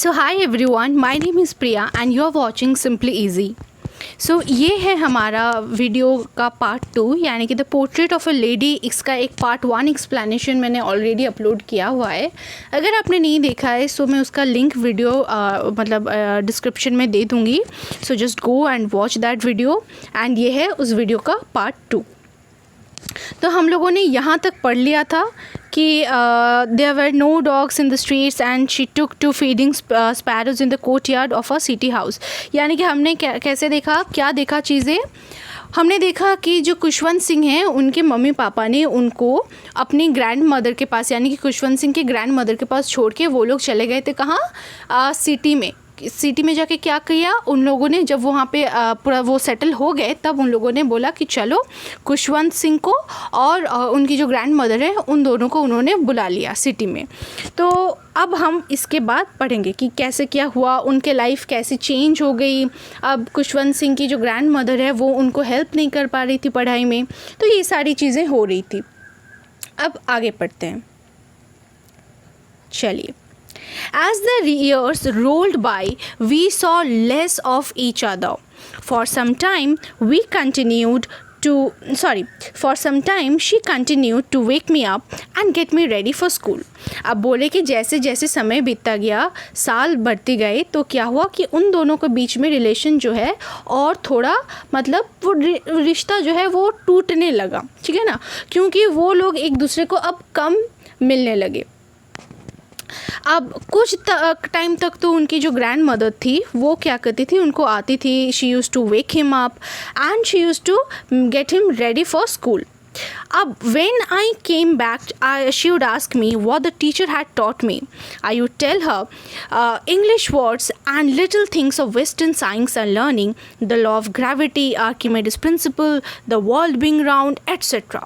So hi everyone, my name is Priya and you are watching simply easy. So ये है हमारा video का part 2 यानी कि the portrait of a lady. इसका एक पार्ट 1 एक्सप्लेनेशन मैंने ऑलरेडी अपलोड किया हुआ है। अगर आपने नहीं देखा है सो मैं उसका लिंक वीडियो डिस्क्रिप्शन में दे दूँगी। So just go and watch that video. And ये है उस वीडियो का पार्ट 2। तो हम लोगों ने यहाँ तक पढ़ लिया था कि there were no dogs in the streets and she took to feeding sparrows in the courtyard of a city house. यानी कि हमने कैसे देखा, क्या देखा चीज़ें। हमने देखा कि जो खुशवंत सिंह हैं उनके मम्मी पापा ने उनको अपनी ग्रैंड मदर के पास यानी कि खुशवंत सिंह के ग्रैंड मदर के पास छोड़ के वो लोग चले गए थे कहाँ, सिटी में जाके क्या किया उन लोगों ने। जब वहाँ पे पूरा वो सेटल हो गए तब उन लोगों ने बोला कि चलो खुशवंत सिंह को और उनकी जो ग्रैंड मदर है उन दोनों को उन्होंने बुला लिया सिटी में। तो अब हम इसके बाद पढ़ेंगे कि कैसे क्या हुआ, उनके लाइफ कैसे चेंज हो गई। अब खुशवंत सिंह की जो ग्रैंड मदर है वो उनको हेल्प नहीं कर पा रही थी पढ़ाई में, तो ये सारी चीज़ें हो रही थी। अब आगे पढ़ते हैं, चलिए। As the years rolled by, we saw less of each other. For some time, she continued to wake me up and get me ready for school. अब बोले कि जैसे जैसे समय बीतता गया, साल बढ़ते गए, तो क्या हुआ कि उन दोनों के बीच में रिलेशन जो है और थोड़ा मतलब वो रिश्ता जो है वो टूटने लगा, ठीक है ना, क्योंकि वो लोग एक दूसरे को अब कम मिलने लगे। अब कुछ टाइम तक तो उनकी जो ग्रैंड मदर थी वो क्या करती थी, उनको आती थी, she used to wake him up and she used to get him ready for school. अब when I came back, she would ask me what the teacher had taught me. I would tell her English words and little things of Western science and learning, the law of gravity, Archimedes principle, the world being round, etc.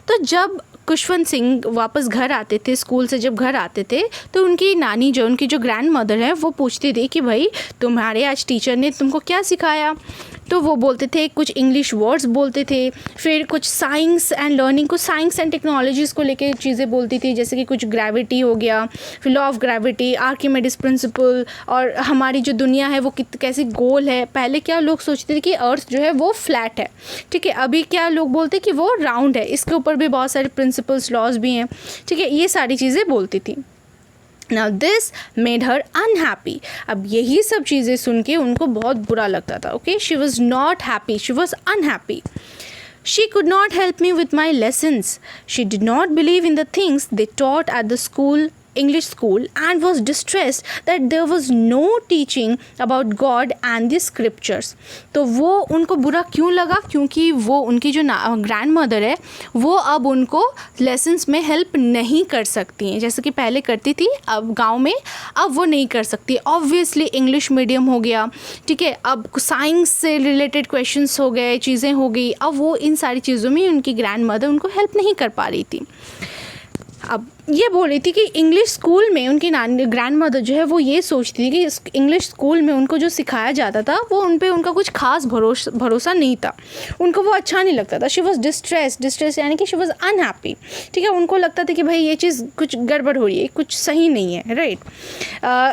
तो जब खुशवंत सिंह वापस घर आते थे, school से जब घर आते थे, तो उनकी नानी जो उनकी जो ग्रैंड मदर है वो पूछती थी कि भाई तुम्हारे आज टीचर ने तुमको क्या सिखाया। तो वो बोलते थे, कुछ इंग्लिश वर्ड्स बोलते थे, फिर कुछ साइंस एंड लर्निंग, कुछ साइंस एंड टेक्नोलॉजीज़ को लेके चीज़ें बोलती थी, जैसे कि कुछ ग्रेविटी हो गया, फिर law of gravity, Archimedes principal, और हमारी जो दुनिया है वो कैसी गोल है। पहले क्या लोग सोचते थे कि अर्थ जो है वो फ्लैट है, ठीक है, अभी क्या लोग बोलते कि वो राउंड है। इसके ऊपर भी बहुत सारे प्रिंसिपल्स, लॉज भी हैं, ठीक है, ये सारी चीज़ें बोलती थी। Now this made her unhappy. अब यही सब चीज़ें सुन के उनको बहुत बुरा लगता था। Okay, she was not happy, she was unhappy. She could not help me with my lessons. She did not believe in the things they taught at the English school and was distressed that there was no teaching about God and the scriptures. तो वो उनको बुरा क्यों लगा, क्योंकि वो उनकी जो ग्रैंड मदर है वो अब उनको लेसन्स में हेल्प नहीं कर सकती हैं, जैसे कि पहले करती थी अब गांव में, अब वो नहीं कर सकती। ऑब्वियसली इंग्लिश मीडियम हो गया, ठीक है, अब साइंस से रिलेटेड क्वेश्चंस हो गए, चीज़ें हो गई, अब वो इन सारी चीज़ों में उनकी ग्रैंड मदर उनको हेल्प नहीं कर पा रही थी। अब ये बोल रही थी कि इंग्लिश स्कूल में उनकी ग्रैंड मदर जो है वो ये सोचती थी कि इंग्लिश स्कूल में उनको जो सिखाया जाता था वो उन पे उनका कुछ खास भरोसा नहीं था, उनको वो अच्छा नहीं लगता था। शी वॉज डिस्ट्रेस यानी कि शी वॉज अनहैप्पी, ठीक है, उनको लगता था कि भाई ये चीज़ कुछ गड़बड़ हो रही है, कुछ सही नहीं है, राइट।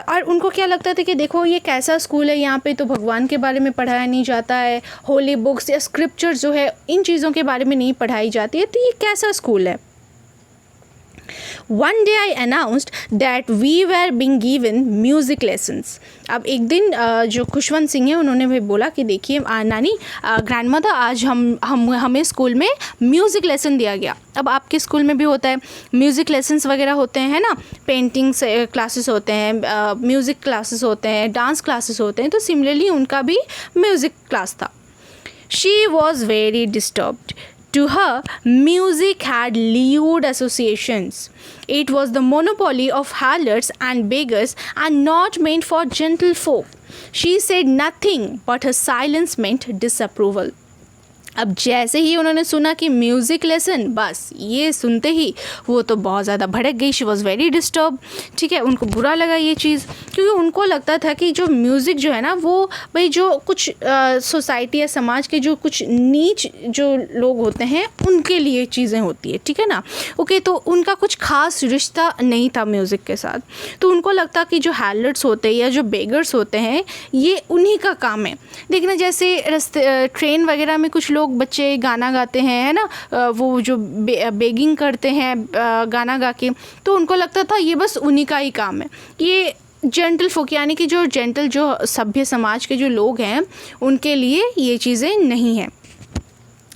और उनको क्या लगता था कि देखो ये कैसा स्कूल है, यहाँ पे तो भगवान के बारे में पढ़ाया नहीं जाता है, होली बुक्स या स्क्रिप्चर्स जो है इन चीज़ों के बारे में नहीं पढ़ाई जाती है, तो ये कैसा स्कूल है। One day I announced that we were being given music lessons. अब एक दिन जो खुशवंत सिंह है उन्होंने भी बोला कि देखिए नानी, ग्रैंड मदर, आज हमें स्कूल में म्यूज़िक लेसन दिया गया। अब आपके स्कूल में भी होता है म्यूज़िक लेसन्स वगैरह होते हैं, है ना, पेंटिंग क्लासेस होते हैं, म्यूज़िक क्लासेस होते हैं, डांस क्लासेस होते हैं, तो सिमिलरली उनका भी म्यूज़िक क्लास था। She was very disturbed. To her, music had lewd associations. It was the monopoly of harlots and beggars and not meant for gentle folk. She said nothing, but her silence meant disapproval. अब जैसे ही उन्होंने सुना कि music lesson, बस ये सुनते ही वो तो बहुत ज़्यादा भड़क गई। She was very disturb. ठीक है, उनको बुरा लगा ये चीज़, क्योंकि उनको लगता था कि जो म्यूज़िक जो है ना वो भाई जो कुछ सोसाइटी या समाज के जो कुछ नीच जो लोग होते हैं उनके लिए चीज़ें होती है। ठीक है ना, ओके। तो उनका कुछ खास रिश्ता नहीं था म्यूज़िक के साथ। तो उनको लगता कि जो हैलर्ट्स होते हैं या जो बेगर्स होते हैं ये उन्हीं का काम है। देखना जैसे रास्ते ट्रेन वगैरह में कुछ लोग बच्चे गाना गाते हैं, है ना, वो जो बेगिंग करते हैं गाना गा के, तो उनको लगता था ये बस उन्हीं का ही काम है। ये जेंटल folk यानी कि जो जेंटल जो सभ्य समाज के जो लोग हैं उनके लिए ये चीज़ें नहीं हैं।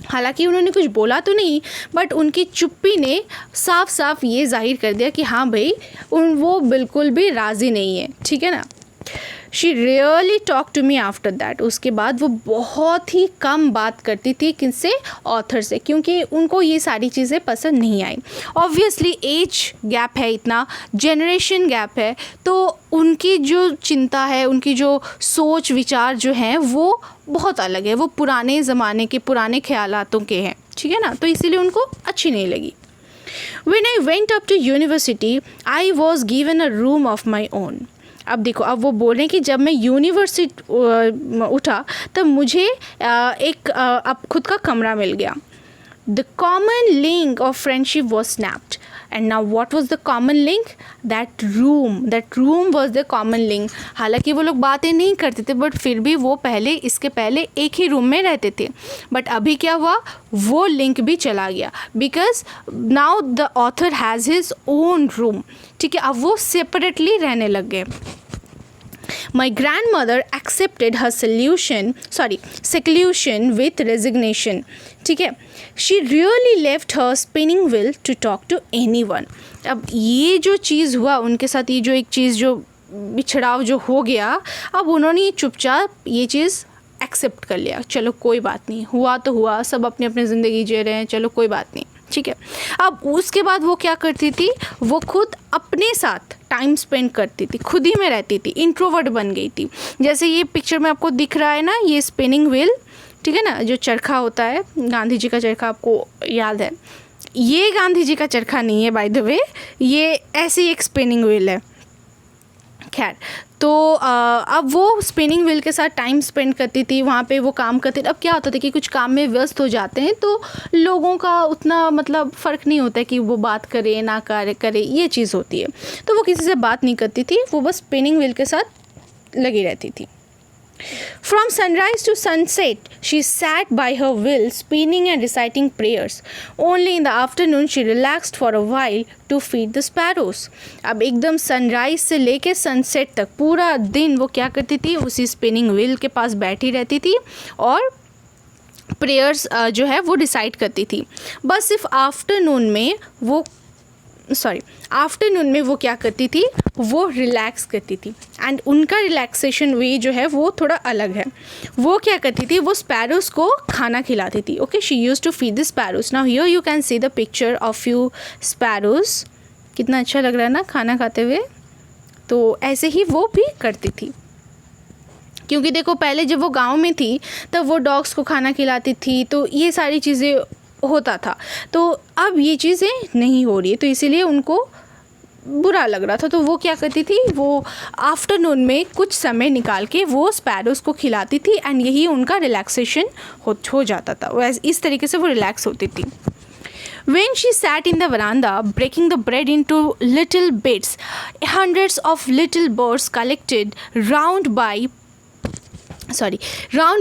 हालांकि उन्होंने कुछ बोला तो नहीं, बट उनकी चुप्पी ने साफ साफ ये जाहिर कर दिया कि हाँ भाई वो बिल्कुल भी राज़ी नहीं है। ठीक है ना। She really talk to me after that. उसके बाद वो बहुत ही कम बात करती थी किनसे, ऑथर से, क्योंकि उनको ये सारी चीज़ें पसंद नहीं आई। ऑब्वियसली एज गैप है, इतना जनरेशन गैप है, तो उनकी जो चिंता है, उनकी जो सोच विचार जो हैं वो बहुत अलग है, वो पुराने ज़माने के पुराने ख्यालातों के हैं। ठीक है ना, तो इसीलिए उनको अच्छी नहीं लगी। When I went up to university, I was given a room of my own. अब देखो, अब वो बोल रहे हैं कि जब मैं यूनिवर्सिटी उठा तब मुझे अब खुद का कमरा मिल गया। The common link of friendship was snapped. And now what was the common link? That room was the common link. हालांकि वो लोग बातें नहीं करते थे, बट फिर भी वो इसके पहले एक ही रूम में रहते थे। बट अभी क्या हुआ, वो लिंक भी चला गया, because now the author has his own room. ठीक है, अब वो सेपरेटली रहने लग गए। My grandmother accepted her seclusion with resignation. ठीक है, she really left her spinning wheel to talk to anyone. अब ये जो चीज़ हुआ उनके साथ, ये जो एक चीज़ जो बिछड़ाव जो हो गया, अब उन्होंने चुपचाप ये चीज़ एक्सेप्ट कर लिया। चलो कोई बात नहीं, हुआ तो हुआ, सब अपनी अपनी ज़िंदगी जी रहे हैं, चलो कोई बात नहीं। ठीक है, अब उसके बाद वो क्या करती थी, वो खुद अपने साथ टाइम स्पेंड करती थी, खुद ही में रहती थी, इंट्रोवर्ट बन गई थी। जैसे ये पिक्चर में आपको दिख रहा है ना, ये स्पिनिंग व्हील, ठीक है ना, जो चरखा होता है, गांधी जी का चरखा आपको याद है। ये गांधी जी का चरखा नहीं है बाय द वे, ये ऐसी एक स्पिनिंग व्हील है। खैर, तो अब वो स्पिनिंग व्हील के साथ टाइम स्पेंड करती थी, वहाँ पे वो काम करती थी। अब क्या होता था कि कुछ काम में व्यस्त हो जाते हैं तो लोगों का उतना मतलब फ़र्क नहीं होता है कि वो बात करे ना करे, ये चीज़ होती है। तो वो किसी से बात नहीं करती थी, वो बस स्पिनिंग व्हील के साथ लगी रहती थी। From sunrise to sunset, she sat by her wheel, spinning and reciting prayers. Only in the afternoon, she relaxed for a while to feed the sparrows. अब एकदम सनराइज से लेके सनसेट तक पूरा दिन वो क्या करती थी, उसी स्पिनिंग व्हील के पास बैठी रहती थी और प्रेयर्स जो है वो डिसाइड करती थी। बस सिर्फ आफ्टरनून में वो क्या करती थी, वो रिलैक्स करती थी। एंड उनका रिलैक्सेशन वे जो है वो थोड़ा अलग है। वो क्या करती थी, वो स्पैरोज़ को खाना खिलाती थी। Okay, she used to feed the sparrows. Now here you can see the picture of few sparrows. कितना अच्छा लग रहा है ना खाना खाते हुए। तो ऐसे ही वो भी करती थी, क्योंकि देखो पहले जब वो गाँव में थी तब वो डॉग्स को खाना खिलाती थी, तो ये सारी चीज़ें होता था। तो अब ये चीज़ें नहीं हो रही है, तो इसीलिए उनको बुरा लग रहा था। तो वो क्या करती थी, वो आफ्टरनून में कुछ समय निकाल के वो स्पैरोज़ को खिलाती थी एंड यही उनका रिलैक्सेशन हो जाता था। वैसे इस तरीके से वो रिलैक्स होती थी। When she sat in the veranda, breaking the bread into little bits, hundreds of little birds collected round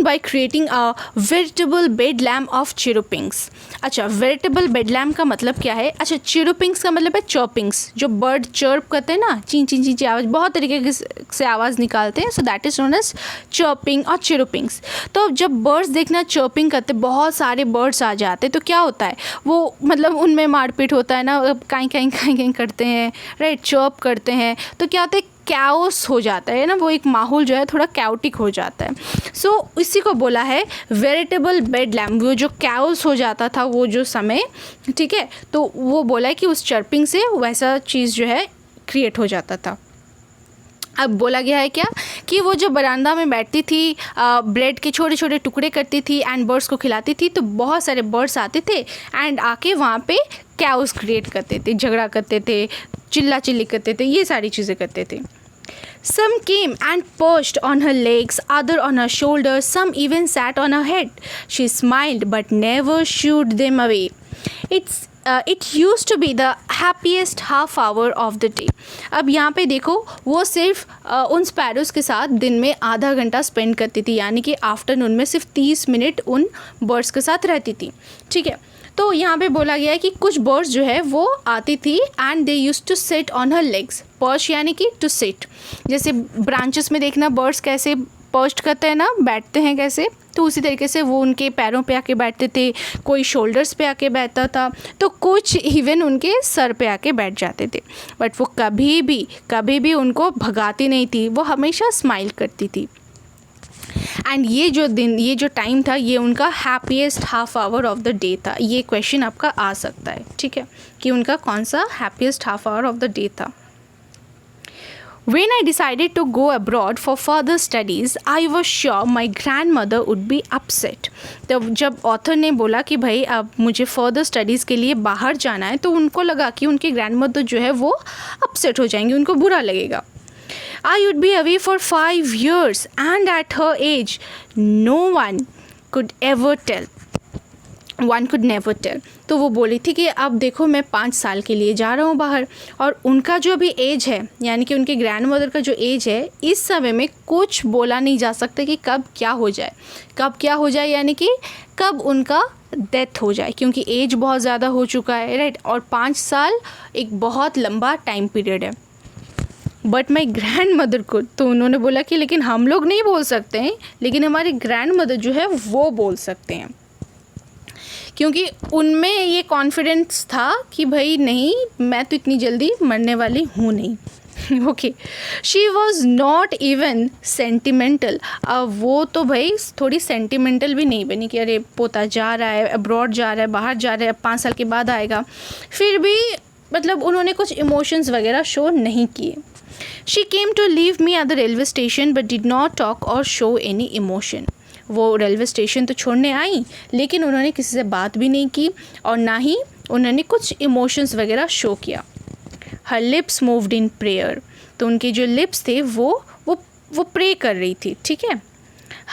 by creating a veritable bedlam of chirrupings. अच्छा, veritable bedlam का मतलब क्या है? अच्छा, chirrupings का मतलब है chirpings, जो bird chirp करते हैं ना, चीं चीं चीं आवाज़, बहुत तरीके से आवाज़ निकालते हैं। So that is known as chirping और chirrupings. तो जब birds देखना chirping करते, बहुत सारे birds आ जाते, तो क्या होता है, वो मतलब उनमें मारपीट होता है ना, काई काई करते हैं, राइट, chirp करते हैं, तो क्या होता है, कैओस हो जाता है ना, वो एक माहौल जो है थोड़ा कैओटिक हो जाता है। सो इसी को बोला है वेरिटेबल बेडलैम, वो जो कैओस हो जाता था वो जो समय, ठीक है, तो वो बोला है कि उस चर्पिंग से वैसा चीज़ जो है क्रिएट हो जाता था। अब बोला गया है क्या कि वो जो बरामदा में बैठती थी, ब्रेड के छोटे छोटे टुकड़े करती थी एंड बर्ड्स को खिलाती थी, तो बहुत सारे बर्ड्स आते थे एंड आके वहाँ पे कैओस क्रिएट करते थे, झगड़ा करते थे, चिल्ला चिल्ली करते थे, ये सारी चीज़ें करते थे. Some came and perched on her legs, other on her shoulders, some even sat on her head. She smiled but never shooed them away. It used to be the happiest half hour of the day. अब यहाँ पे देखो, वो सिर्फ उन sparrows के साथ दिन में आधा घंटा स्पेंड करती थी, यानी कि आफ्टरनून में सिर्फ 30 मिनट उन बर्ड्स के साथ रहती थी. ठीक है, तो यहाँ पे बोला गया है कि कुछ बर्ड्स जो है वो आती थी and they used to sit on her legs. Perch यानी कि टू सिट, जैसे ब्रांचेस में देखना बर्ड्स कैसे पर्च करते हैं ना, बैठते हैं कैसे, तो उसी तरीके से वो उनके पैरों पे आके बैठते थे. कोई शोल्डर्स पे आके बैठता था, तो कुछ इवन उनके सर पे आके बैठ जाते थे. बट वो कभी भी उनको भगाती नहीं थी, वो हमेशा स्माइल करती थी. एंड ये जो टाइम था, ये उनका happiest half hour of the day था. ये क्वेश्चन आपका आ सकता है, ठीक है, कि उनका कौन सा happiest half hour of the day था. When I decided to go abroad for further studies, I was sure my grandmother would be upset. तो जब ऑथर ने बोला कि भाई अब मुझे फर्दर स्टडीज़ के लिए बाहर जाना है, तो उनको लगा कि उनकी ग्रैंडमदर जो है वो अपसेट हो जाएंगी, उनको बुरा लगेगा. I would be away for 5 years and at her age, no one could ever tell. One could never tell. तो वो बोली थी कि अब देखो मैं 5 साल के लिए जा रहा हूँ बाहर, और उनका जो भी एज है, यानी कि उनके ग्रैंडमदर का जो एज है, इस समय में कुछ बोला नहीं जा सकता कि कब क्या हो जाए, यानी कि कब उनका डेथ हो जाए, क्योंकि एज बहुत ज़्यादा हो चुका है, राइट. और 5 साल एक बहुत लंबा टाइम पीरियड है. बट माई ग्रैंड मदर को, तो उन्होंने बोला कि लेकिन हम लोग नहीं बोल सकते हैं, लेकिन हमारी ग्रैंड मदर जो है वो बोल सकते हैं, क्योंकि उनमें ये कॉन्फिडेंस था कि भाई नहीं, मैं तो इतनी जल्दी मरने वाली हूँ नहीं. Okay, she was not even sentimental. अब वो तो भाई थोड़ी सेंटिमेंटल भी नहीं बनी कि अरे पोता जा रहा है, अब्रॉड जा रहा है, बाहर जा रहा है, 5 साल के बाद आएगा. फिर भी मतलब उन्होंने कुछ इमोशंस वगैरह शो नहीं किए. She came to leave me at the railway station but did not talk or show any emotion. वो रेलवे स्टेशन तो छोड़ने आई, लेकिन उन्होंने किसी से बात भी नहीं की और ना ही उन्होंने कुछ इमोशंस वगैरह शो किया. Her lips moved in prayer. तो उनके जो लिप्स थे वो प्रे कर रही थी, ठीक है.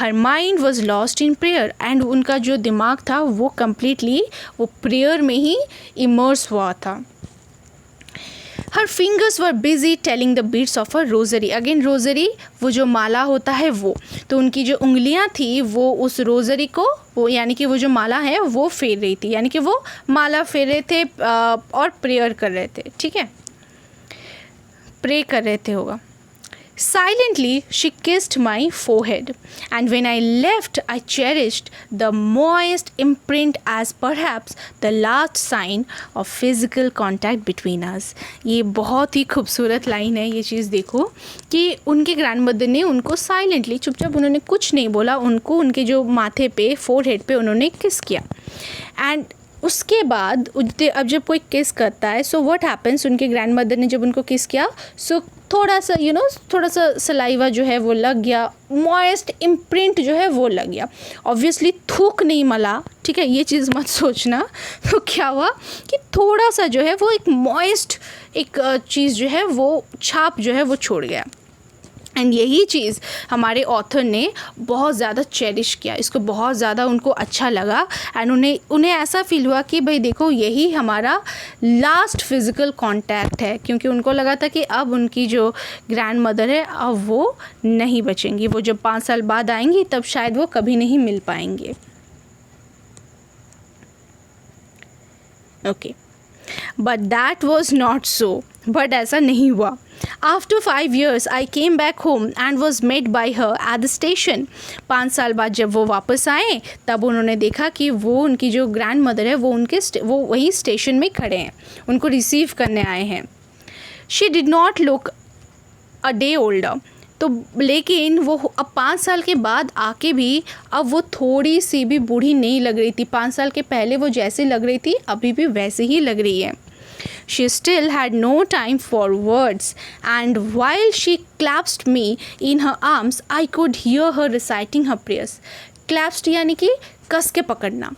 Her mind was lost in prayer. And उनका जो दिमाग था वो कम्प्लीटली वो प्रेयर में ही इमर्स हुआ था. Her fingers were busy telling the beads of her rosary. Again rosary, वो जो माला होता है वो, तो उनकी जो उंगलियां थी वो उस रोज़री को, वो यानी कि वो जो माला है वो फेर रही थी, यानी कि वो माला फेर रहे थे और प्रेयर कर रहे थे, ठीक है, प्रे कर रहे थे होगा. Silently, she kissed my forehead, and when I left, I cherished the moist imprint as perhaps the last sign of physical contact between us. ये बहुत ही खूबसूरत लाइन है. ये चीज़ देखो कि उनके ग्रैंडमदर ने उनको साइलेंटली, चुपचाप, उन्होंने कुछ नहीं बोला, उनको उनके जो माथे पे, फोरहेड पे उन्होंने किस किया. एंड उसके बाद अब जब कोई किस करता है, सो व्हाट हैपन्स, उनके ग्रैंडमदर ने जब उनको किस किया, सो थोड़ा सा सलाइवा जो है वो लग गया, मॉइस्ट इम्प्रिंट जो है वो लग गया. ऑब्वियसली थूक नहीं मला, ठीक है, ये चीज़ मत सोचना. तो क्या हुआ कि थोड़ा सा जो है वो एक मॉइस्ट एक चीज़ जो है वो छाप जो है वो छोड़ गया. एंड यही चीज़ हमारे ऑथर ने बहुत ज़्यादा चेरिश किया, इसको बहुत ज़्यादा उनको अच्छा लगा. एंड उन्हें ऐसा फील हुआ कि भाई देखो यही हमारा लास्ट फिज़िकल कांटेक्ट है, क्योंकि उनको लगा था कि अब उनकी जो ग्रैंड मदर है अब वो नहीं बचेंगी, वो जब 5 साल बाद आएंगी तब शायद वो कभी नहीं मिल पाएंगे. Okay, but that was not so. But ऐसा नहीं हुआ. After 5 years, I came back home and was met by her at the station. 5 साल बाद जब वो वापस आए, तब उन्होंने देखा कि वो उनकी जो ग्रैंड मदर है वो वही स्टेशन में खड़े हैं, उनको रिसीव करने आए हैं. She did not look a day older. तो लेकिन वो अब 5 साल के बाद आके भी अब वो थोड़ी सी भी बूढ़ी नहीं लग रही थी. 5 साल के पहले वो जैसे लग रही थी अभी भी वैसे ही लग रही है. She still had no time for words, and while she clasped me in her arms, I could hear her reciting her prayers. Clasped यानी कि कस के पकड़ना.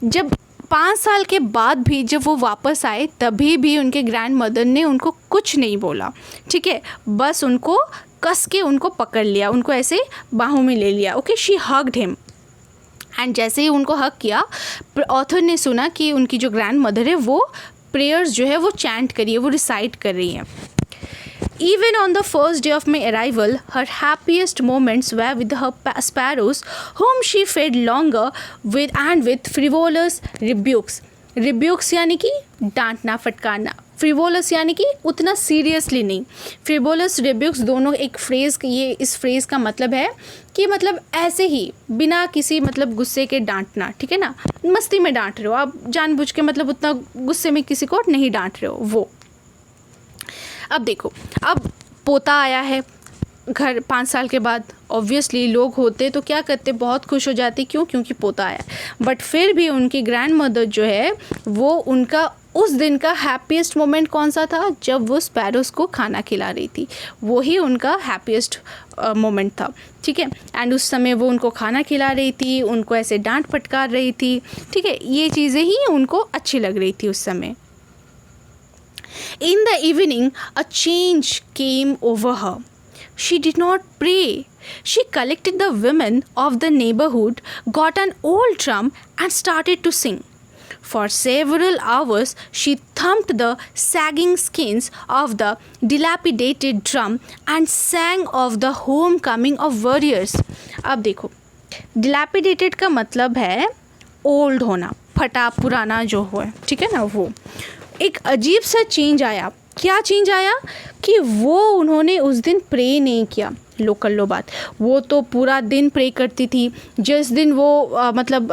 जब 5 साल के बाद भी जब वो वापस आए तभी भी उनके ग्रैंड मदर ने उनको कुछ नहीं बोला, ठीक है, बस उनको कस के उनको पकड़ लिया, उनको ऐसे बाहों में ले लिया. Okay, she hugged him. And जैसे ही उनको हक किया, ऑथर ने सुना कि उनकी जो ग्रैंड मदर है वो प्रेयर्स जो है वो चैंट करी है, वो रिसाइट कर रही हैं. Even on the first day of my arrival, her happiest moments were with her sparrows, whom she fed longer with frivolous rebukes. Rebukes यानी कि डांटना, फटकारना. फ्रिवोलस यानी कि उतना सीरियसली नहीं. फ्रिवोलस, रिब्यूक्स दोनों एक फ्रेज़, ये इस फ्रेज़ का मतलब है कि मतलब ऐसे ही बिना किसी मतलब गुस्से के डांटना, ठीक है ना, मस्ती में डांट रहे हो आप, जानबूझ के मतलब उतना गुस्से में किसी को नहीं डांट रहे हो वो. अब देखो, अब पोता आया है घर 5 साल के बाद. ऑब्वियसली लोग होते तो क्या करते, बहुत खुश हो जाते. क्यों? क्योंकि पोता आया. बट फिर भी उनकी ग्रैंड मदर जो है वो, उनका उस दिन का हैप्पीएस्ट मोमेंट कौन सा था? जब वो स्पैरोस को खाना खिला रही थी. वही उनका हैप्पीएस्ट मोमेंट था, ठीक है. एंड उस समय वो उनको खाना खिला रही थी, उनको ऐसे डांट फटकार रही थी, ठीक है. ये चीज़ें ही उनको अच्छी लग रही थी उस समय. In the evening, a change came over her. She did not pray. She collected the women of the neighborhood, got an old drum, and started to sing. For several hours, she thumped the sagging skins of the dilapidated drum and sang of the homecoming of warriors. अब देखो, dilapidated का मतलब है old होना, फटा पुराना जो हो, ठीक है ना. वो एक अजीब सा चेंज आया. क्या चेंज आया? कि वो उन्होंने उस दिन प्रे नहीं किया. लो कर लो बात, वो तो पूरा दिन प्रे करती थी. जिस दिन वो मतलब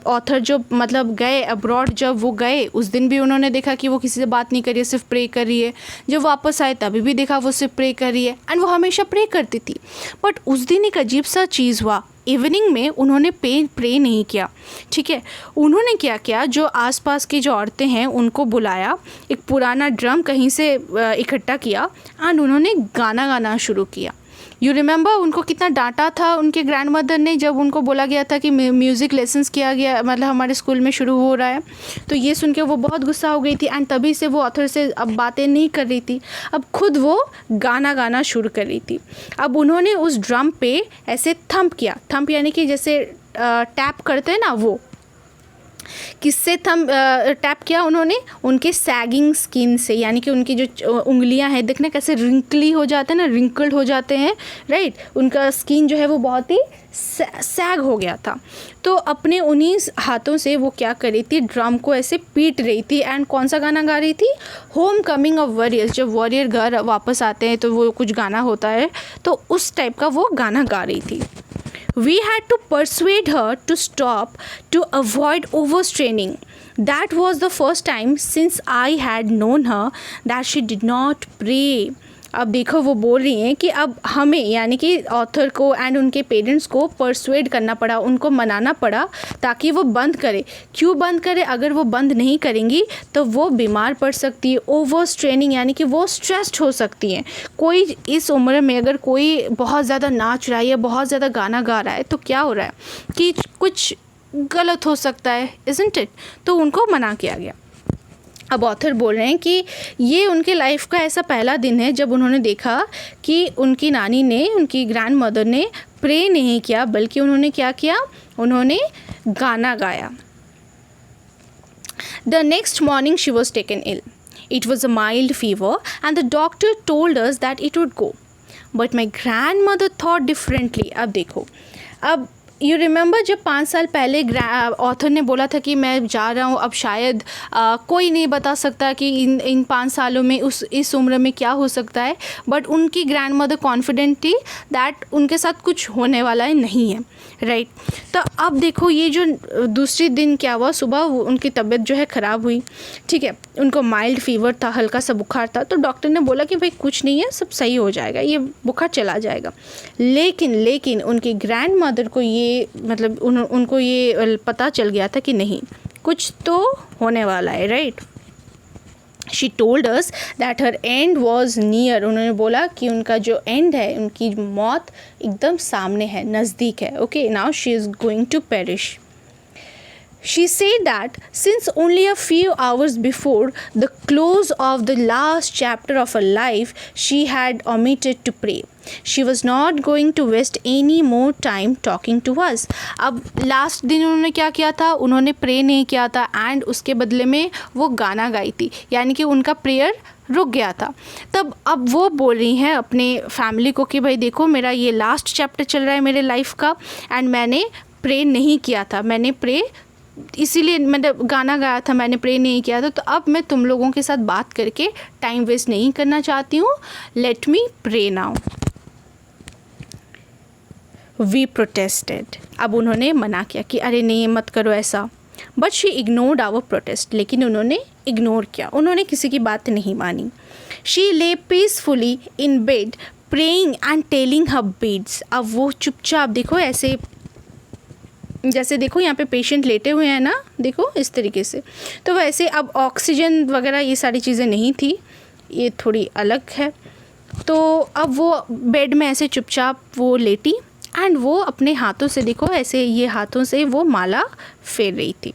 ऑथर जो मतलब गए अब्रॉड, जब वो गए उस दिन भी उन्होंने देखा कि वो किसी से बात नहीं कर रही है, सिर्फ प्रे कर रही है. जब वापस आए तभी भी देखा वो सिर्फ प्रे कर रही है. एंड वो हमेशा प्रे करती थी. बट उस दिन एक अजीब सा चीज़ हुआ. इवनिंग में उन्होंने प्रे नहीं किया, ठीक है. उन्होंने क्या किया, जो आसपास की जो औरतें हैं उनको बुलाया, एक पुराना ड्रम कहीं से इकट्ठा किया एंड उन्होंने गाना गाना शुरू किया. यू रिमेंबर उनको कितना डांटा था उनके ग्रैंड मदर ने जब उनको बोला गया था कि म्यूज़िक लेसन्स किया गया, मतलब हमारे स्कूल में शुरू हो रहा है. तो ये सुन के वो बहुत गुस्सा हो गई थी एंड तभी से वो ऑथर से अब बातें नहीं कर रही थी. अब खुद वो गाना गाना शुरू कर रही थी. अब उन्होंने उस ड्रम पे ऐसे थंप किया. थंप यानी कि जैसे टैप करते हैं ना, वो किससे टैप किया उन्होंने? उनके सैगिंग स्किन से, यानी कि उनकी जो उंगलियां हैं देखना कैसे रिंकली हो जाते हैं ना, रिंकल्ड हो जाते हैं, राइट. उनका स्किन जो है वो बहुत ही सैग हो गया था. तो अपने उन्हीं हाथों से वो क्या कर रही थी, ड्रम को ऐसे पीट रही थी. एंड कौन सा गाना गा रही थी? Home coming of warriors. जब वॉरियर घर वापस आते हैं तो वो कुछ गाना होता है, तो उस टाइप का वो गाना गा रही थी. We had to persuade her to stop to avoid overstraining. That was the first time since I had known her that she did not pray. अब देखो वो बोल रही हैं कि अब हमें, यानी कि ऑथर को एंड उनके पेरेंट्स को परसुएड करना पड़ा, उनको मनाना पड़ा ताकि वो बंद करे. क्यों बंद करे? अगर वो बंद नहीं करेंगी तो वो बीमार पड़ सकती है. ओवर स्ट्रेनिंग यानी कि वो स्ट्रेस्ड हो सकती हैं. कोई इस उम्र में अगर कोई बहुत ज़्यादा नाच रहा है या बहुत ज़्यादा गाना गा रहा है तो क्या हो रहा है कि कुछ गलत हो सकता है, इज़न्ट इट. तो उनको मना किया गया. अब ऑथर बोल रहे हैं कि ये उनके लाइफ का ऐसा पहला दिन है जब उन्होंने देखा कि उनकी नानी ने, उनकी ग्रैंड मदर ने प्रे नहीं किया, बल्कि उन्होंने क्या किया? उन्होंने गाना गाया. The next morning she was taken ill. It was a mild fever and the doctor told us that it would go. But my grandmother thought differently. अब देखो, अब यू रिमेंबर जब 5 साल पहले ऑथर ने बोला था कि मैं जा रहा हूँ, अब शायद कोई नहीं बता सकता कि इन 5 सालों में इस उम्र में क्या हो सकता है. बट उनकी ग्रैंड मदर कॉन्फिडेंट थी दैट उनके साथ कुछ होने वाला है नहीं है, राइट. तो अब देखो ये जो दूसरी दिन क्या हुआ, सुबह उनकी तबीयत जो है ख़राब हुई, ठीक है. उनको माइल्ड फीवर था, हल्का सा बुखार था. तो डॉक्टर ने बोला कि भाई कुछ नहीं है, सब सही हो जाएगा, ये बुखार चला जाएगा. लेकिन उनकी ग्रैंड मदर को ये मतलब उनको ये पता चल गया था कि नहीं, कुछ तो होने वाला है, right. She told us that her and was near. उन्होंने बोला कि उनका जो एंड है, उनकी मौत एकदम सामने है, नज़दीक है. Okay, now she is going to perish. She said that since only a few hours before the close of the last chapter of her life, she had omitted to pray. She was not going to waste any more time talking to us. अब last दिन उन्होंने क्या किया था, उन्होंने pray नहीं किया था एंड उसके बदले में वो गाना गाई थी, यानी कि उनका प्रेयर रुक गया था. तब अब वो बोल रही हैं अपने फैमिली को कि भाई देखो, मेरा ये लास्ट चैप्टर चल रहा है मेरे लाइफ का एंड मैंने प्रे नहीं किया था, मैंने प्रे इसीलिए मतलब गाना गाया था, मैंने प्रे नहीं किया था. तो अब मैं तुम लोगों के साथ बात करके टाइम वेस्ट नहीं करना चाहती हूँ. Let me pray now. We protested. अब उन्होंने मना किया कि अरे नहीं मत करो ऐसा. But she ignored our protest. लेकिन उन्होंने इग्नोर किया, उन्होंने किसी की बात नहीं मानी. शी ले peacefully in bed praying and telling her beads. अब वो चुपचाप देखो ऐसे, जैसे देखो यहाँ पे पेशेंट लेटे हुए हैं ना, देखो इस तरीके से. तो वैसे अब ऑक्सीजन वगैरह ये सारी चीज़ें नहीं थी, ये थोड़ी अलग है. तो अब वो बेड में ऐसे चुपचाप वो लेटी एंड वो अपने हाथों से देखो ऐसे, ये हाथों से वो माला फेर रही थी.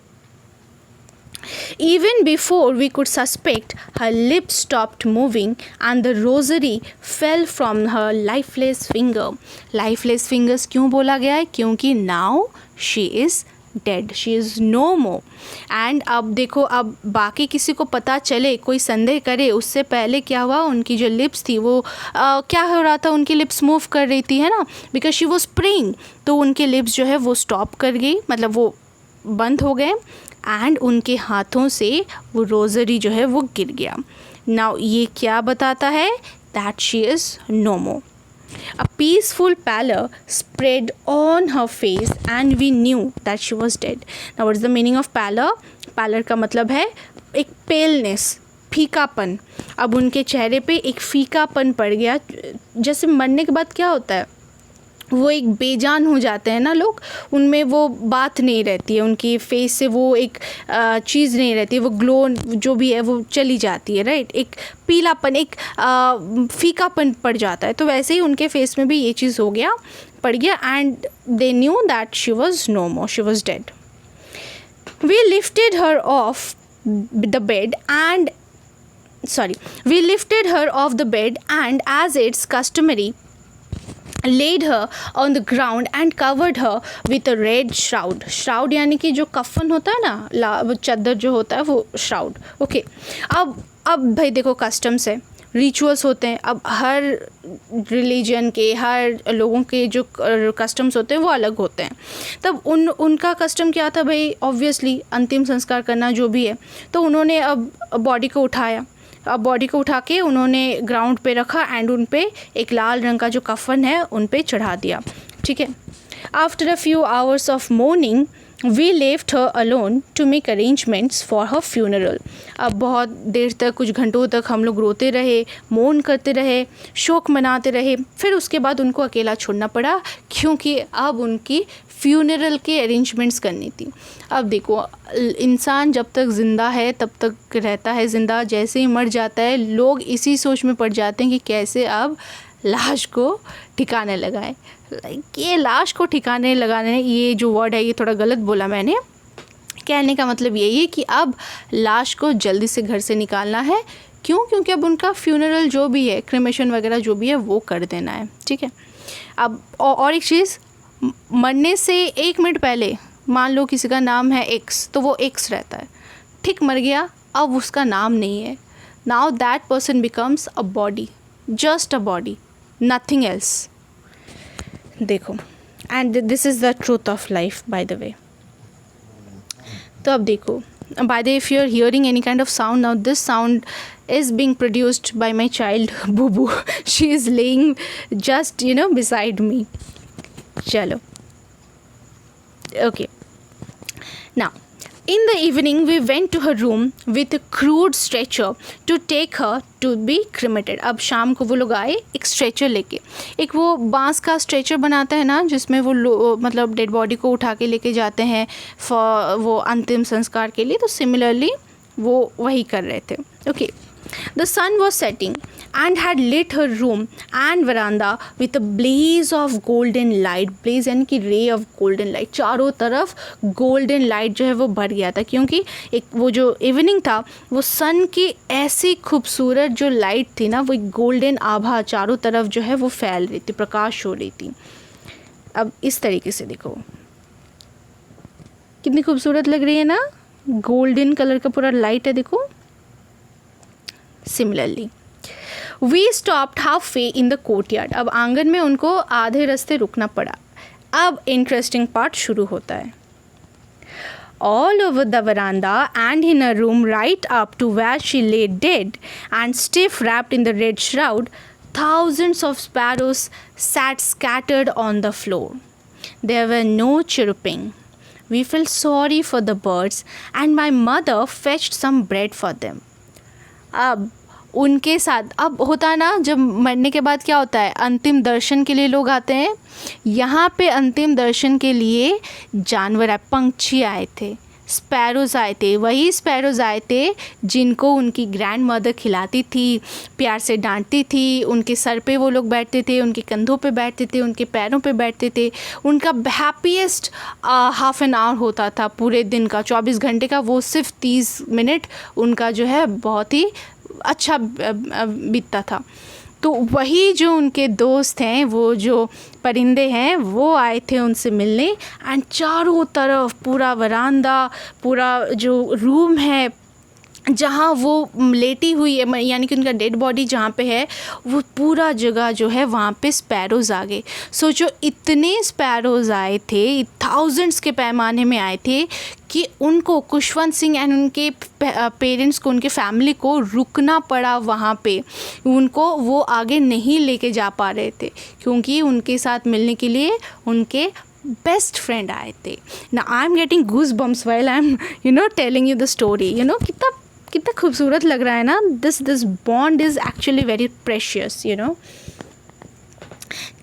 Even before we could suspect, her lips stopped moving and the rosary fell from her lifeless finger. Lifeless fingers क्यों बोला गया है? क्योंकि now she is dead, she is no more. And अब देखो, अब बाकी किसी को पता चले, कोई संदेह करे, उससे पहले क्या हुआ, उनकी जो लिप्स थी वो क्या हो रहा था, उनकी लिप्स मूव कर रही थी, है ना, बिकॉज शी वॉज प्रेइंग. तो उनके लिप्स जो है वो स्टॉप कर गई, मतलब वो बंद हो गए एंड उनके हाथों से वो रोज़री जो है वो गिर गया. नाउ ये क्या बताता है? That she is no more. A peaceful pallor spread on her face and we knew that she was dead. Now what is the meaning of pallor? Pallor का मतलब है एक paleness, फीकापन. अब उनके चेहरे पे एक फीकापन पड़ गया. जैसे मरने के बाद क्या होता है, वो एक बेजान हो जाते हैं ना लोग, उनमें वो बात नहीं रहती है, उनकी फेस से वो एक चीज़ नहीं रहती है, वो ग्लो जो भी है वो चली जाती है, राइट. एक पीलापन, एक फीकापन पड़ जाता है. तो वैसे ही उनके फेस में भी ये चीज़ हो गया, पड़ गया and they knew that she was no more, she was dead. We lifted her off the bed and we lifted her off the bed and as it's customary laid her on the ground and covered her with a red shroud. shroud यानी कि जो कफन होता है ना, वो चादर जो होता है वो shroud. ओके, अब भाई देखो कस्टम्स है, रिचुअल्स होते हैं. अब हर रिलीजन के, हर लोगों के जो कस्टम्स होते हैं वो अलग होते हैं. तब उनका कस्टम क्या था भाई, ऑब्वियसली अंतिम संस्कार करना जो भी है. तो उन्होंने अब बॉडी को उठाया, अब बॉडी को उठा के उन्होंने ग्राउंड पे रखा एंड उन पे एक लाल रंग का जो कफन है उन पे चढ़ा दिया. ठीक है. After a few hours of morning we left her alone to make arrangements for her funeral. अब बहुत देर तक, कुछ घंटों तक हम लोग रोते रहे, मौन करते रहे, शोक मनाते रहे. फिर उसके बाद उनको अकेला छोड़ना पड़ा क्योंकि अब उनकी फ्यूनरल के अरेंजमेंट्स करनी थी. अब देखो, इंसान जब तक ज़िंदा है तब तक रहता है ज़िंदा, जैसे ही मर जाता है लोग इसी सोच में पड़ जाते हैं कि कैसे अब लाश को ठिकाने लगाए. ये लाश को ठिकाने लगाने, ये जो वर्ड है ये थोड़ा गलत बोला मैंने. कहने का मतलब यही है कि अब लाश को जल्दी से घर से निकालना है. क्यों? क्योंकि अब उनका फ्यूनरल जो भी है, क्रिमेशन वगैरह जो भी है वो कर देना है. ठीक है. अब और एक चीज़, मरने से 1 मिनट पहले मान लो किसी का नाम है एक्स, तो वो एक्स रहता है. ठीक, मर गया, अब उसका नाम नहीं है. Now that person becomes a body, just a body, nothing else. देखो, and this is the truth of life by the way. तो अब देखो, by the way, if you are hearing any kind of sound now, this sound is being produced by my child Bubu. She is laying just beside me. Chalo. Okay. Now, in the evening we went to her room with a crude stretcher to take her to be cremated. अब शाम को वो लोग आए एक stretcher लेके, एक वो बांस का स्ट्रेचर बनाता है ना जिसमें वो मतलब डेड बॉडी को उठा के लेके जाते हैं फॉर वो अंतिम संस्कार के लिए. तो सिमिलरली वो वही कर रहे थे. Okay. The sun was setting and had lit her room and veranda with a blaze of golden light. Blaze यानी कि ray of golden light. चारों तरफ golden light जो है वो भर गया था, क्योंकि एक वो जो इवनिंग था वो सन की ऐसी खूबसूरत जो लाइट थी ना, वो एक गोल्डन आभा चारों तरफ जो है वो फैल रही थी, प्रकाश हो रही थी। अब इस तरीके से देखो कितनी खूबसूरत लग रही है ना, गोल्डन कलर का पूरा लाइट है देखो। Similarly we stopped halfway in the courtyard. अब आंगन में उनको आधे रास्ते रुकना पड़ा। अब इंटरेस्टिंग पार्ट शुरू होता है। All over the veranda and in her room right up to where she lay dead and stiff wrapped in the red shroud, thousands of sparrows sat scattered on the floor. There were no chirping. We felt sorry for the birds and my mother fetched some bread for them. अब उनके साथ अब होता है ना, जब मरने के बाद क्या होता है, अंतिम दर्शन के लिए लोग आते हैं। यहाँ पे अंतिम दर्शन के लिए जानवर आए, पंछी आए थे, स्पैरोज़ आए थे। वही स्पैरोज़ आए थे जिनको उनकी ग्रैंड मदर खिलाती थी, प्यार से डांटती थी, उनके सर पे वो लोग बैठते थे, उनके कंधों पे बैठते थे, उनके पैरों पे बैठते थे। उनका हैप्पीएस्ट हाफ एन आवर होता था पूरे दिन का, 24 घंटे का, वो सिर्फ 30 मिनट उनका जो है बहुत ही अच्छा बीतता था। तो वही जो उनके दोस्त हैं, वो जो परिंदे हैं, वो आए थे उनसे मिलने। एंड चारों तरफ पूरा वरांदा, पूरा जो रूम है जहाँ वो लेटी हुई है, यानी कि उनका डेड बॉडी जहाँ पे है, वो पूरा जगह जो है वहाँ पे स्पैरोज़ आ गए। सोचो इतने स्पैरोज़ आए थे, थाउजेंड्स के पैमाने में आए थे कि उनको, खुशवंत सिंह एंड उनके पेरेंट्स को, उनके फैमिली को रुकना पड़ा वहाँ पे। उनको वो आगे नहीं लेके जा पा रहे थे क्योंकि उनके साथ मिलने के लिए उनके बेस्ट फ्रेंड आए थे। ना I am getting goosebumps while I am telling you the story. कितना खूबसूरत लग रहा है ना। This bond is actually very precious.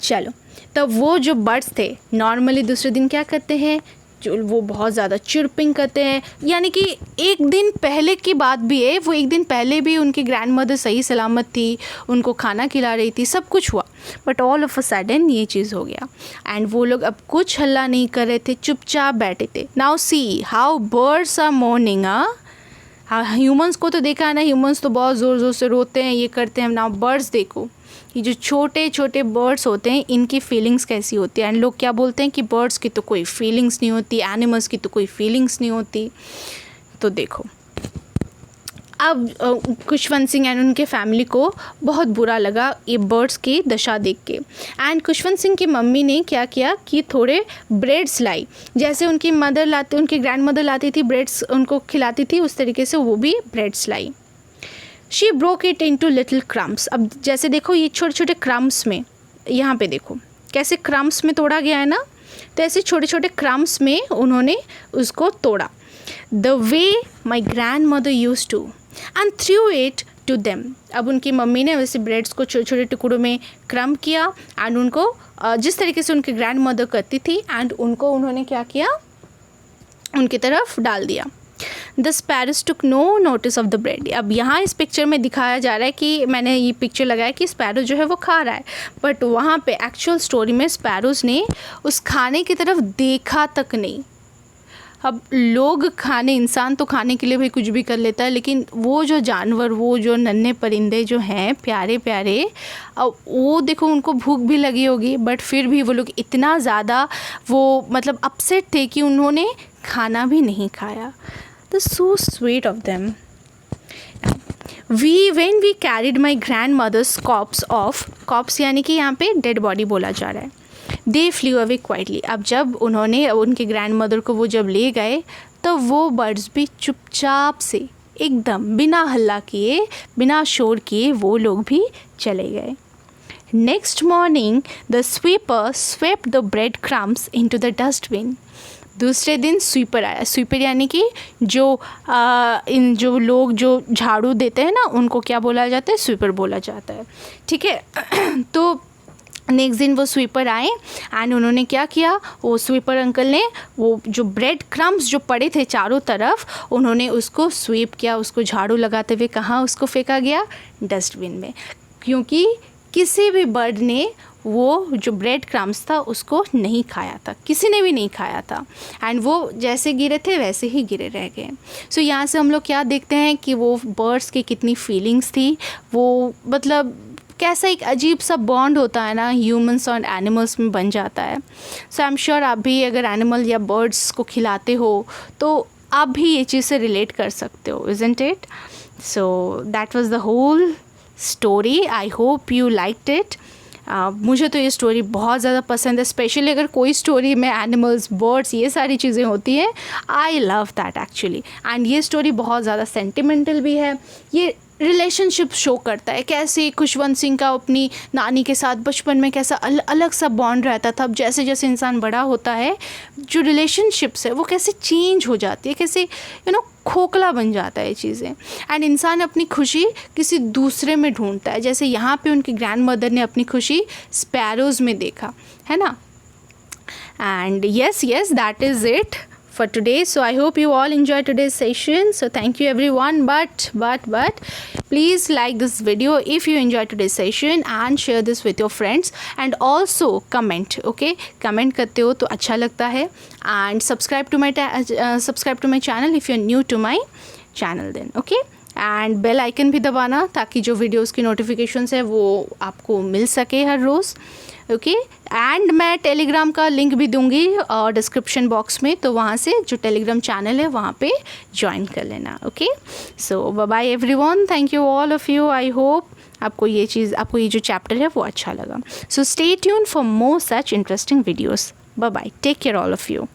चलो, तब वो जो बर्ड्स थे नॉर्मली दूसरे दिन क्या करते हैं, जो वो बहुत ज़्यादा चिरपिंग करते हैं। यानी कि एक दिन पहले की बात भी है, वो एक दिन पहले भी उनकी ग्रैंड मदर सही सलामत थी, उनको खाना खिला रही थी, सब कुछ हुआ, but all of a sudden ये चीज़ हो गया। एंड वो लोग अब कुछ हल्ला नहीं कर रहे थे, चुपचाप बैठे थे। Now see how birds are mourning. Humans को तो देखा है ना, ह्यूमंस तो बहुत ज़ोर ज़ोर से रोते हैं, ये करते हैं। नाउ बर्ड्स देखो, ये जो छोटे छोटे बर्ड्स होते हैं, इनकी फीलिंग्स कैसी होती है। एंड लोग क्या बोलते हैं कि बर्ड्स की तो कोई फीलिंग्स नहीं होती, एनिमल्स की तो कोई फीलिंग्स नहीं होती। तो देखो, अब खुशवंत सिंह एंड उनके फैमिली को बहुत बुरा लगा ये बर्ड्स की दशा देख के। एंड खुशवंत सिंह की मम्मी ने क्या किया कि थोड़े ब्रेड्स लाई, जैसे उनकी मदर लाती, उनकी ग्रैंड मदर लाती थी, ब्रेड्स उनको खिलाती थी, उस तरीके से वो भी breads lie. She broke it into little crumbs. अब जैसे देखो ये छोटे छोटे क्रम्स में, यहाँ पे देखो कैसे क्रम्स में तोड़ा गया है ना, तो ऐसे छोटे छोटे क्रम्स में उन्होंने उसको तोड़ा। The way my grandmother use to and threw it to them. अब उनकी मम्मी ने वैसे ब्रेड्स को छोटे छोटे टुकड़ों में क्रम किया एंड उनको जिस तरीके से उनकी ग्रैंड मदर करती थी, एंड उनको उन्होंने क्या किया, उनकी तरफ डाल दिया। The sparrows took no notice of the bread. अब यहाँ इस पिक्चर में दिखाया जा रहा है कि मैंने ये पिक्चर लगाया कि स्पैरो जो है वो खा रहा है, बट वहाँ पे एक्चुअल स्टोरी में स्पैरोज ने उस खाने की तरफ देखा तक नहीं। अब लोग खाने, इंसान तो खाने के लिए भाई कुछ भी कर लेता है, लेकिन वो जो जानवर, वो जो नन्हे परिंदे जो हैं प्यारे प्यारे, अब वो देखो उनको भूख भी लगी होगी, बट फिर भी वो लोग इतना ज़्यादा वो मतलब अपसेट थे कि उन्होंने खाना भी नहीं खाया। That's so sweet of them. When we carried my grandmother's corpse off, corpse यानी कि यहाँ पे डेड बॉडी बोला जा रहा है, they flew away quietly. अब जब उन्होंने उनके ग्रैंड मदर को वो जब ले गए, तो वो बर्ड्स भी चुपचाप से एकदम बिना हल्ला किए, बिना शोर किए वो लोग भी चले गए। Next morning the sweeper swept the bread crumbs into the dustbin. दूसरे दिन स्वीपर आया। स्वीपर यानी कि जो इन जो लोग जो झाड़ू देते हैं ना, उनको क्या बोला जाता है, स्वीपर बोला जाता है। ठीक है। तो नेक्स्ट दिन वो स्वीपर आए एंड उन्होंने क्या किया, वो स्वीपर अंकल ने वो जो ब्रेड क्रम्स जो पड़े थे चारों तरफ, उन्होंने उसको स्वीप किया, उसको झाड़ू लगाते हुए कहाँ उसको फेंका गया, डस्टबिन में, क्योंकि किसी भी बर्ड ने वो जो ब्रेड क्रम्स था उसको नहीं खाया था, किसी ने भी नहीं खाया था, एंड वो जैसे गिरे थे वैसे ही गिरे रह गए। सो यहाँ से हम लोग क्या देखते हैं कि वो बर्ड्स की कितनी फीलिंग्स थी, वो मतलब कैसा एक अजीब सा बॉन्ड होता है ना ह्यूमंस और एनिमल्स में बन जाता है। सो आई एम श्योर आप भी अगर एनिमल या बर्ड्स को खिलाते हो तो आप भी ये चीज़ से रिलेट कर सकते हो, isn't it? So that was the whole story, I hope you liked it. मुझे तो ये स्टोरी बहुत ज़्यादा पसंद है, स्पेशली अगर कोई स्टोरी में एनिमल्स, बर्ड्स, ये सारी चीज़ें होती हैं, I love that actually. And ये स्टोरी बहुत ज़्यादा सेंटिमेंटल भी है, ये रिलेशनशिप शो करता है कैसे खुशवंत सिंह का अपनी नानी के साथ बचपन में कैसा अलग सा बॉन्ड रहता था। अब जैसे जैसे इंसान बड़ा होता है जो रिलेशनशिप्स है वो कैसे चेंज हो जाती है, कैसे खोखला बन जाता है ये चीज़ें, एंड इंसान अपनी खुशी किसी दूसरे में ढूंढता है। जैसे यहाँ पे उनकी ग्रैंड मदर ने अपनी खुशी स्पैरोज़ में देखा, है ना। And yes, that is it for today. So I hope you all enjoyed today's session. So thank you everyone, but please like this video if you enjoyed today's session and share this with your friends, and also comment, okay? comment करते हो तो अच्छा लगता है, and subscribe to my channel if you're new to my channel then, okay? And bell icon भी दबाना ताकि जो वीडियोस की नोटिफिकेशंस है वो आपको मिल सके हर रोज़, ओके? एंड मैं टेलीग्राम का लिंक भी दूंगी डिस्क्रिप्शन बॉक्स में, तो वहाँ से जो टेलीग्राम चैनल है वहाँ पे ज्वाइन कर लेना, okay? So bye bye everyone, thank you all of you. I hope आपको ये जो चैप्टर है वो अच्छा लगा। So stay tune for more such interesting videos. Bye bye, take care all of you.